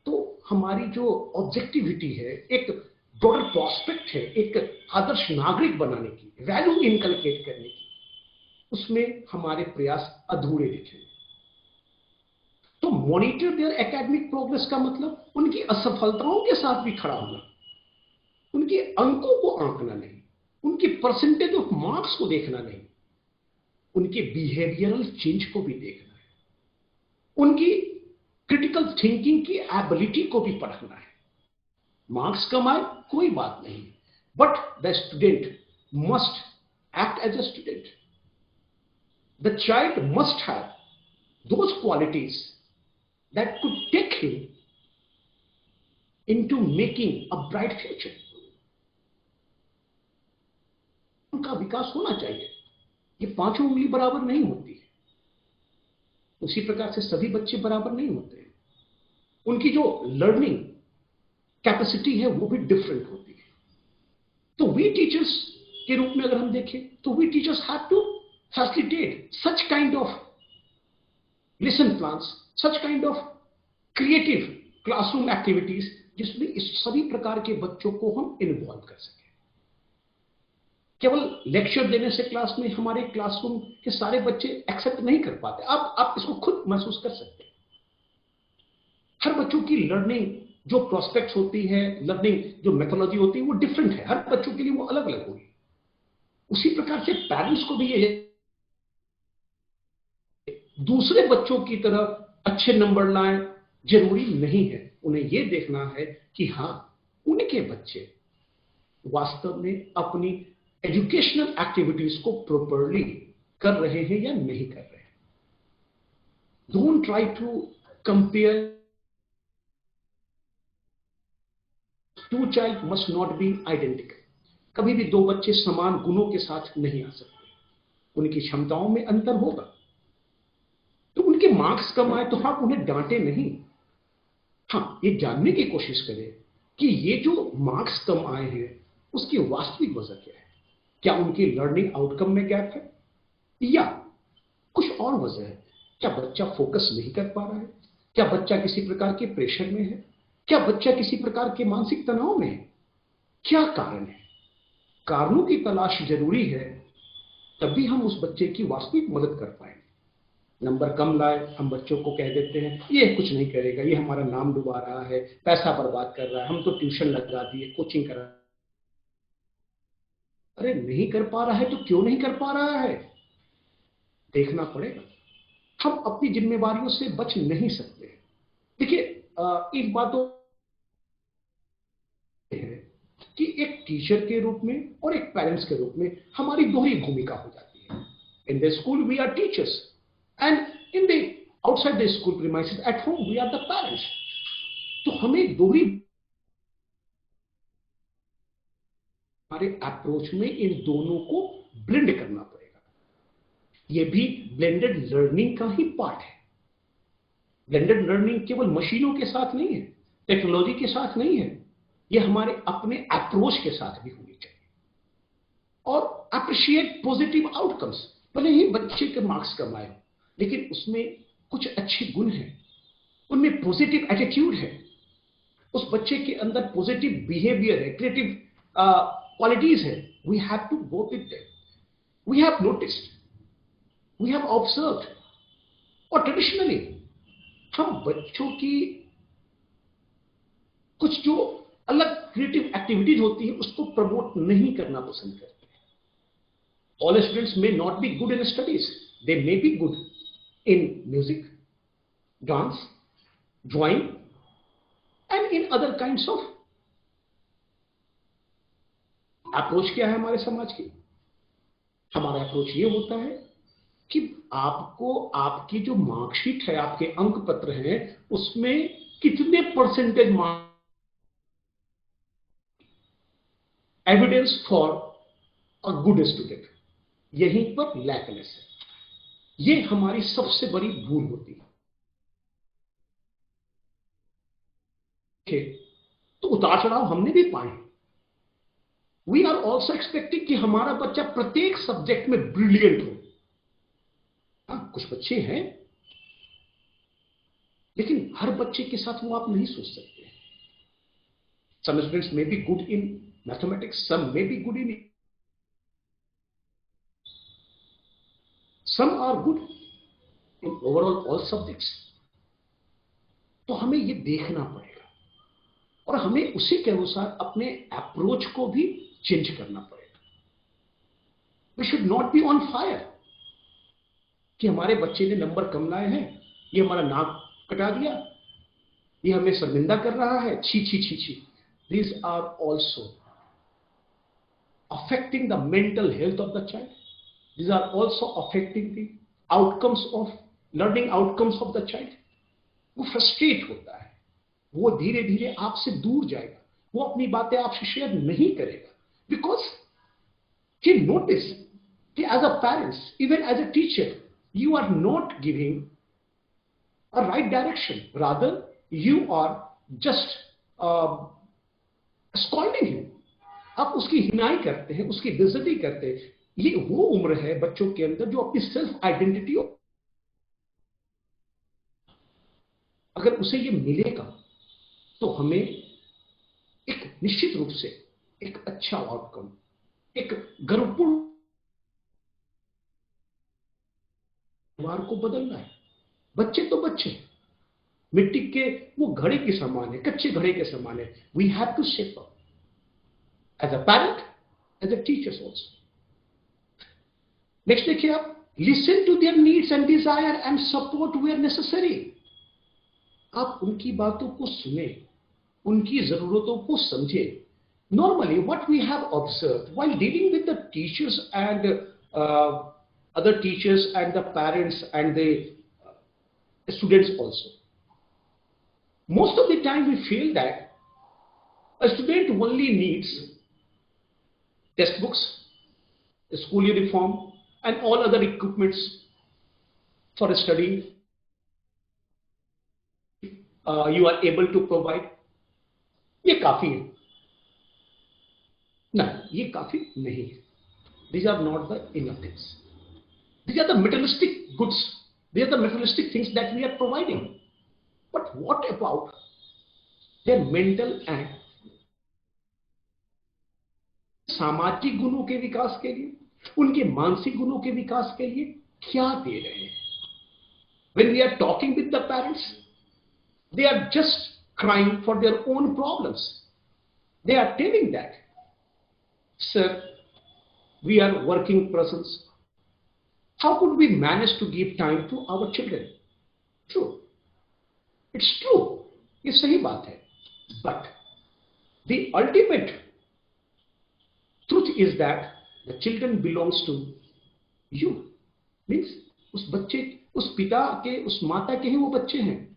तो हमारी जो ऑब्जेक्टिविटी है, एक ब्रॉडर प्रॉस्पेक्ट है, एक आदर्श नागरिक बनाने की, वैल्यू इनकलकेट करने की, उसमें हमारे प्रयास अधूरे दिखेंगे। तो मॉनिटर देयर एकेडमिक प्रोग्रेस का मतलब उनकी असफलताओं के साथ भी खड़ा होना, उनके अंकों को आंकना नहीं, उनकी परसेंटेज ऑफ मार्क्स को देखना नहीं, उनके बिहेवियरल चेंज को भी देखना है, उनकी क्रिटिकल थिंकिंग की एबिलिटी को भी परखना है। मार्क्स कमाए कोई बात नहीं, but the student must act as a student. The child must have those qualities that could take him into making a bright future. उनका विकास होना चाहिए। ये 5 उंगली बराबर नहीं होती है, उसी प्रकार से सभी बच्चे बराबर नहीं होते हैं, उनकी जो लर्निंग कैपेसिटी है वो भी डिफरेंट होती है। तो वी टीचर्स के रूप में अगर हम देखें तो we teachers have to facilitate such kind of lesson plans, such kind of creative classroom activities, जिसमें इस सभी प्रकार के बच्चों को हम इन्वॉल्व कर सकें। केवल लेक्चर देने से क्लास में हमारे क्लासरूम के सारे बच्चे एक्सेप्ट नहीं कर पाते। आप इसको खुद महसूस कर सकते हैं। हर बच्चों की लर्निंग जो प्रोस्पेक्ट्स होती है, लर्निंग जो मेथोलॉजी होती है वो डिफरेंट है, हर बच्चों के लिए वो अलग अलग होगी। उसी प्रकार से पेरेंट्स को भी ये दूसरे बच्चों की तरह अच्छे नंबर लाएं जरूरी नहीं है, उन्हें ये देखना है कि हाँ उनके बच्चे वास्तव में अपनी एजुकेशनल एक्टिविटीज को प्रॉपरली कर रहे हैं या नहीं कर रहे हैं। Don't try to compare, two child must not be identical. कभी भी दो बच्चे समान गुणों के साथ नहीं आ सकते, उनकी क्षमताओं में अंतर होगा। तो उनके मार्क्स कम आए तो आप उन्हें डांटे नहीं, हाँ ये जानने की कोशिश करें कि ये जो मार्क्स कम आए हैं उसकी वास्तविक वजह क्या है। क्या उनकी लर्निंग आउटकम में गैप है या कुछ और वजह है? क्या बच्चा फोकस नहीं कर पा रहा है? क्या बच्चा किसी प्रकार के प्रेशर में है? क्या बच्चा किसी प्रकार के मानसिक तनाव में है? क्या कारण है? कारणों की तलाश जरूरी है, तभी हम उस बच्चे की वास्तविक मदद कर पाएंगे। नंबर कम लाए, हम बच्चों को कह देते हैं ये कुछ नहीं करेगा, ये हमारा नाम डुबा रहा है, पैसा बर्बाद कर रहा है, हम तो ट्यूशन लगा दिए, कोचिंग करा। अरे नहीं कर पा रहा है तो क्यों नहीं कर पा रहा है, देखना पड़ेगा। हम अपनी जिम्मेवारियों से बच नहीं सकते। देखिए, एक बात तो है कि एक टीचर के रूप में और एक पेरेंट्स के रूप में हमारी दोहरी भूमिका हो जाती है। In the school we are teachers and in the outside the school premises at home we are the parents. तो हमें दोहरी हमारे अप्रोच में इन दोनों को ब्लेंड करना पड़ेगा। यह भी ब्लेंडेड लर्निंग का ही पार्ट है। ब्लेंडेड लर्निंग केवल मशीनों के साथ नहीं है, टेक्नोलॉजी के साथ नहीं है, यह हमारे अपने अप्रोच के साथ भी होनी चाहिए। और अप्रिशिएट पॉजिटिव आउटकम्स, भले ही बच्चे के मार्क्स कम आए लेकिन उसमें कुछ अच्छे गुण हैं, उनमें पॉजिटिव एटीट्यूड है, उस बच्चे के अंदर पॉजिटिव बिहेवियर है, क्रिएटिव क्वालिटीज है। We have to go with them. We have noticed, we have observed, और ट्रेडिशनली हम बच्चों की कुछ जो अलग क्रिएटिव एक्टिविटीज होती है उसको प्रमोट नहीं करना पसंद करते। All students may not be good in studies, they may be good in music, dance, drawing and in other kinds of. Approach क्या है हमारे समाज की? हमारा अप्रोच ये होता है कि आपको आपकी जो मार्कशीट है, आपके अंक पत्र हैं, उसमें कितने percentage marks evidence for a good student, यहीं पर लैकनेस है। ये हमारी सबसे बड़ी भूल होती है। तो उतार चढ़ाव हमने भी पाए। वी आर ऑल्सो एक्सपेक्टिंग कि हमारा बच्चा प्रत्येक सब्जेक्ट में ब्रिलियंट हो। हाँ, कुछ बच्चे हैं लेकिन हर बच्चे के साथ वो आप नहीं सोच सकते। Some students may be good in mathematics, some may be good in, some are good in overall all subjects. तो हमें ये देखना पड़ेगा और हमें उसी के अनुसार अपने अप्रोच को भी चेंज करना पड़ेगा। We should not be on fire कि हमारे बच्चे ने नंबर कम लाए हैं, ये हमारा नाक कटा दिया, ये हमें शर्मिंदा कर रहा है, छी छी छी छी। These are also affecting the mental health of the child. These are also affecting the outcomes of learning outcomes of the child. वो फ्रस्ट्रेट होता है, वो धीरे धीरे आपसे दूर जाएगा, वो अपनी बातें आपसे शेयर नहीं करेगा, बिकॉज he notice कि as a parents, even as a teacher, you are not giving a right direction, rather you are just scolding him. आप उसकी हिनाई करते हैं, उसकी बेइज्जती करते हैं। ये वो उम्र है बच्चों के अंदर जो अपनी सेल्फ आइडेंटिटी, अगर उसे ये मिलेगा तो हमें एक निश्चित रूप से एक अच्छा आउटकम, एक गर्वपूर्ण व्यवहार को बदलना है। बच्चे तो बच्चे मिट्टी के वो घड़े के समान है, कच्चे घड़े के समान है। We have to shape up as a parent, as a teachers also. Next देखिए आप, listen to their needs and desire and support where necessary. आप उनकी बातों को सुने, उनकी जरूरतों को समझे। Normally what we have observed while dealing with the teachers and other teachers and the parents and the students also, most of the time we feel that a student only needs textbooks, school uniform, and all other equipments for studying you are able to provide. ये काफी है ना, ये काफी नहीं है. These are not the enough things. These are the materialistic goods. These are the materialistic things that we are providing. But what about their mental and सामाजिक गुणों के विकास के लिए, उनके मानसिक गुणों के विकास के लिए क्या दे रहे हैं? When we are talking with the parents, they are just crying for their own problems. They are telling that, sir, we are working persons. How could we manage to give time to our children? True. It's true. ये सही बात है. But the ultimate truth is that the children belongs to you. Means उस बच्चे, उस पिता के, उस माता के ही वो बच्चे हैं.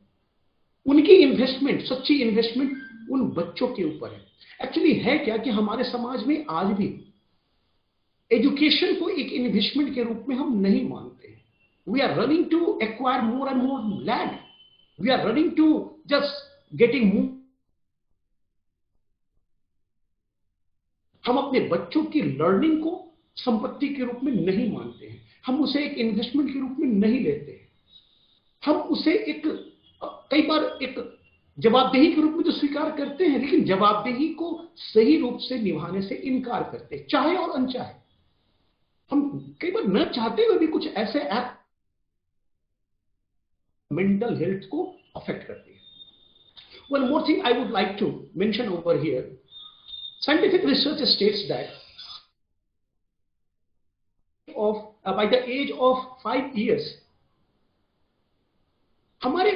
उनकी इन्वेस्टमेंट, सच्ची इन्वेस्टमेंट उन बच्चों के ऊपर है. एक्चुअली है क्या कि हमारे समाज में आज भी एजुकेशन को एक इन्वेस्टमेंट के रूप में हम नहीं मानते हैं. We are running to acquire more and more land. We are running to just getting more. हम अपने बच्चों की लर्निंग को संपत्ति के रूप में नहीं मानते हैं. हम उसे एक इन्वेस्टमेंट के रूप में नहीं लेते हैं. हम उसे एक कई बार एक जवाबदेही के रूप में तो स्वीकार करते हैं, लेकिन जवाबदेही को सही रूप से निभाने से इनकार करते हैं, चाहे और अनचाहे. हम कई बार न चाहते हुए भी कुछ ऐसे एक्ट मेंटल हेल्थ को अफेक्ट करते हैं. One more thing I would like to mention over here. Scientific research states that by the age of 5 years, हमारे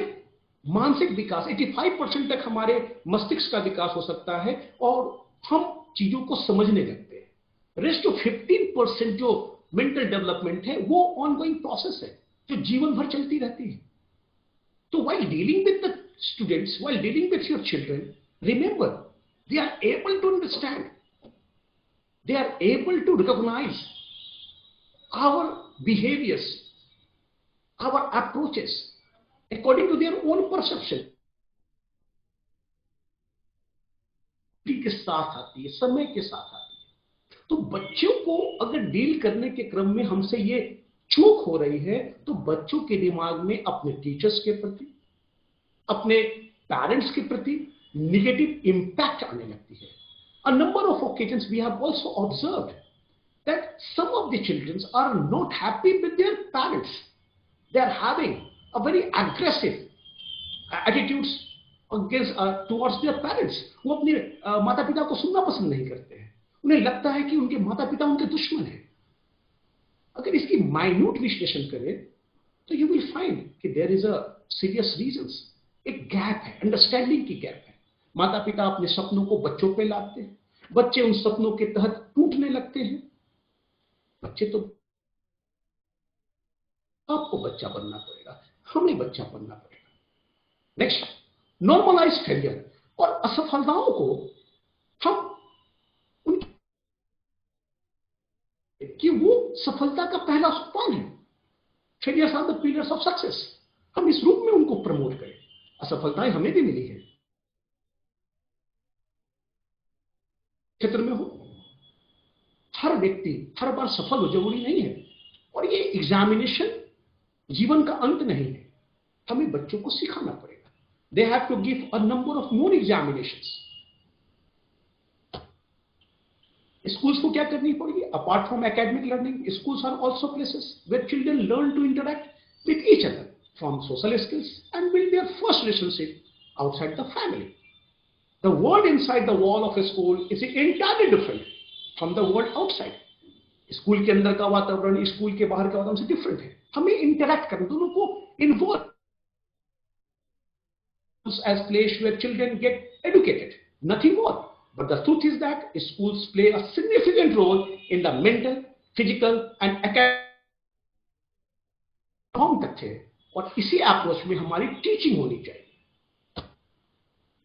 मानसिक विकास 85% तक हमारे मस्तिष्क का विकास हो सकता है और हम चीजों को समझने लगते हैं. रेस्ट ऑफ 15% जो मेंटल डेवलपमेंट है वो ऑनगोइंग प्रोसेस है, जो जीवन भर चलती रहती है. तो while dealing with the students, while dealing with your children, remember, they are able to understand, they are able to recognize our behaviors, our approaches according to their own perception. के साथ आती है, समय के साथ आती है. तो बच्चों को अगर डील करने के क्रम में हमसे ये चूक हो रही है, तो बच्चों के दिमाग में अपने टीचर्स के प्रति, अपने पेरेंट्स के प्रति negative impact आने लगती है. A number of occasions we have also observed that some of the children are not happy with their parents. They are having a very aggressive attitudes against towards their parents. वो अपने माता पिता को सुनना पसंद नहीं करते हैं. उन्हें लगता है कि उनके माता पिता उनके दुश्मन हैं. अगर इसकी माइन्यूट विश्लेषण करें तो यू विल फाइंड कि there is a serious reasons. एक गैप है, अंडरस्टैंडिंग की गैप है. माता पिता अपने सपनों को बच्चों पे लाते हैं, बच्चे उन सपनों के तहत टूटने लगते हैं. बच्चे तो आपको बच्चा बनना पड़ेगा, हमें बच्चा बनना पड़ेगा. नेक्स्ट, नॉर्मलाइज फेलियर और असफलताओं को हम कि वो सफलता का पहला सोपान है. Failures are the pillars of success. हम इस रूप में उनको प्रमोट करें. असफलताएं हमें भी मिली है, क्षेत्र में हो. हर व्यक्ति हर बार सफल हो जरूरी नहीं है. और ये एग्जामिनेशन जीवन का अंत नहीं है. हमें बच्चों को सिखाना पड़ेगा. They have to give a number of more examinations. Schools को क्या करनी पड़ेगी? Apart from academic learning, schools are also places where children learn to interact with each other, form social skills and build their first relationship outside the family. The world inside the wall of a school is entirely different from the world outside. School के अंदर का वातावरण school के बाहर का वातावरण से different है. हमें इंटरैक्ट करना, दोनों को involve as place where children get educated, nothing more. But the truth is that schools play a significant role in the mental, physical and academic. हम तथ्य है और इसी अप्रोच में हमारी टीचिंग होनी चाहिए.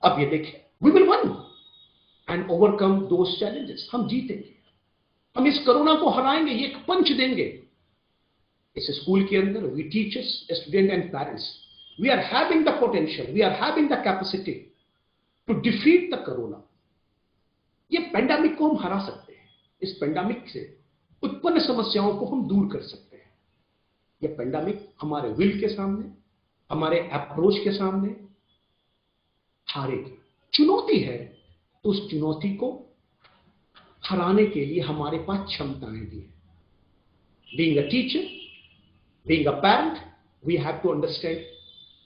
अब ये देखिए, we will won and overcome those challenges. हम जीतेंगे. हम इस कोरोना को हराएंगे, ये एक पंच देंगे। इस स्कूल के अंदर we teachers, student and parents, we are having the potential, we are having the capacity to defeat the corona. ये पेंडेमिक को हम हरा सकते हैं। इस पेंडेमिक से उत्पन्न समस्याओं को हम दूर कर सकते हैं। ये पेंडेमिक हमारे विल के सामने, हमारे अप्रोच के सामने हारेगी। चुनौती है, तो उस चुनौती को हराने के लिए हमारे पास क्षमताएं भी हैं। Being a teacher, being a parent, we have to understand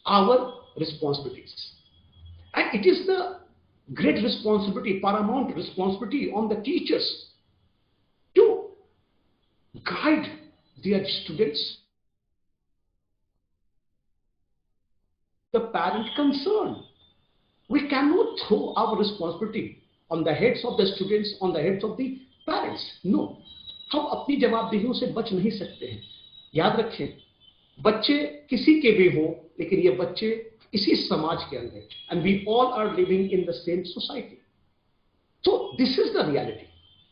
our responsibilities. And it is the great responsibility, paramount responsibility on the teachers to guide their students, the parent concerned. We cannot throw our responsibility on the heads of the students, on the heads of the parents. No, हम अपनी जवाबदेहियों से बच नहीं सकते हैं। याद रखें, बच्चे किसी के भी हों, लेकिन ये बच्चे इसी समाज के अंदर, and we all are living in the same society. So this is the reality.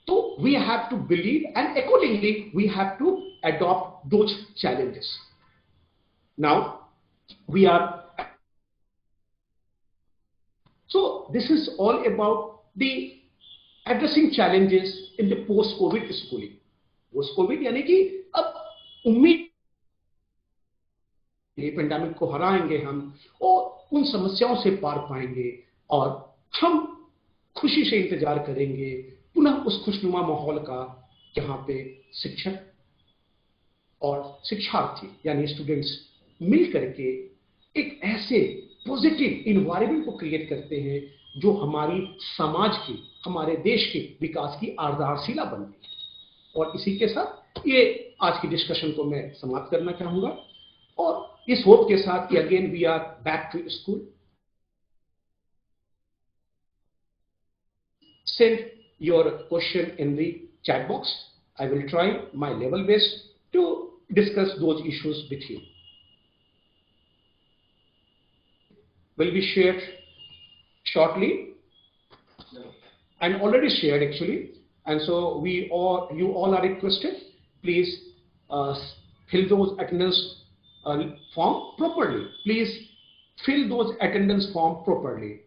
So we have to believe, and accordingly we have to adopt those challenges. Now we are. So this is all about the addressing challenges in the post-COVID schooling. Post-COVID यानी कि अब उम्मीद pandemic को हराएंगे हम और उन समस्याओं से पार पाएंगे और हम खुशी से इंतजार करेंगे पुनः उस खुशनुमा माहौल का जहां पे शिक्षक और शिक्षार्थी यानी स्टूडेंट्स मिल करके एक ऐसे पॉजिटिव इन्वायरमेंट को क्रिएट करते हैं जो हमारी समाज की, हमारे देश के विकास की आधारशिला बनती है। और इसी के साथ ये आज की डिस्कशन को मैं समाप्त करना चाहूंगा और इस होप के साथ कि again we are back to school. Send your question in the chat box. I will try my level best to discuss those issues with you. Will be shared shortly and already shared actually, and so you all are requested, please fill those attendance form properly. Please fill those attendance form properly.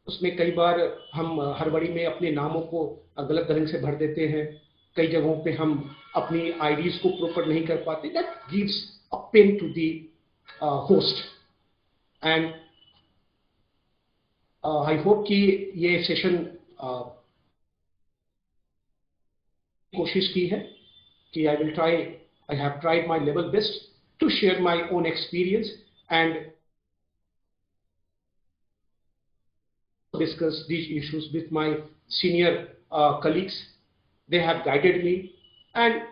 उसमें कई बार हम हड़बड़ी में अपने नामों को गलत ढंग से भर देते हैं, कई जगहों पे हम अपनी आईडीज को प्रॉपर नहीं कर पाते। That gives a pain to the host and I hope कि ये सेशन कोशिश की है कि I have tried my level best to share my own experience and discuss these issues with my senior colleagues. They have guided me and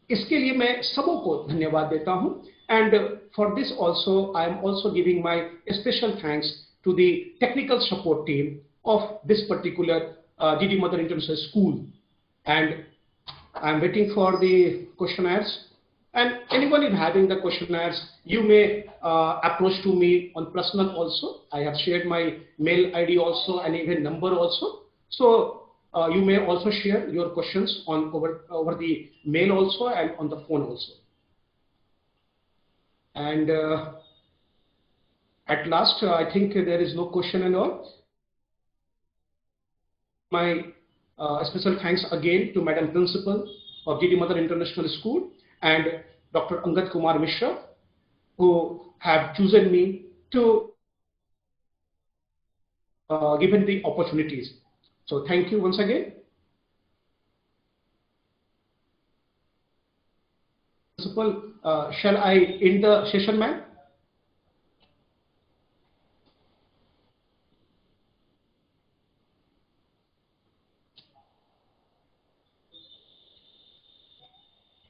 इसके लिए मैं सबों को धन्यवाद देता हूं। And for this also I am also giving my special thanks to the technical support team of this particular GD Mother International School, and I am waiting for the questionnaires. And anyone is having the questionnaires, you may approach to me on personal also. I have shared my mail ID also and even number also. So you may also share your questions on over the mail also and on the phone also. And at last, I think there is no question and all. My special thanks again to Madam Principal of GD Mother International School and Dr. Angad Kumar Mishra, who have chosen me to given the opportunities. So thank you once again. Principal, shall I end the session, ma'am?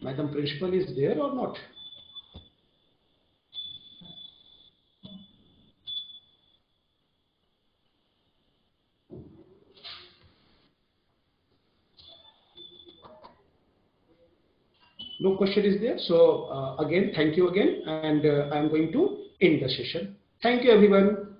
Madam Principal is there or not? No question is there. So again, thank you again, and I am going to end the session. Thank you, everyone.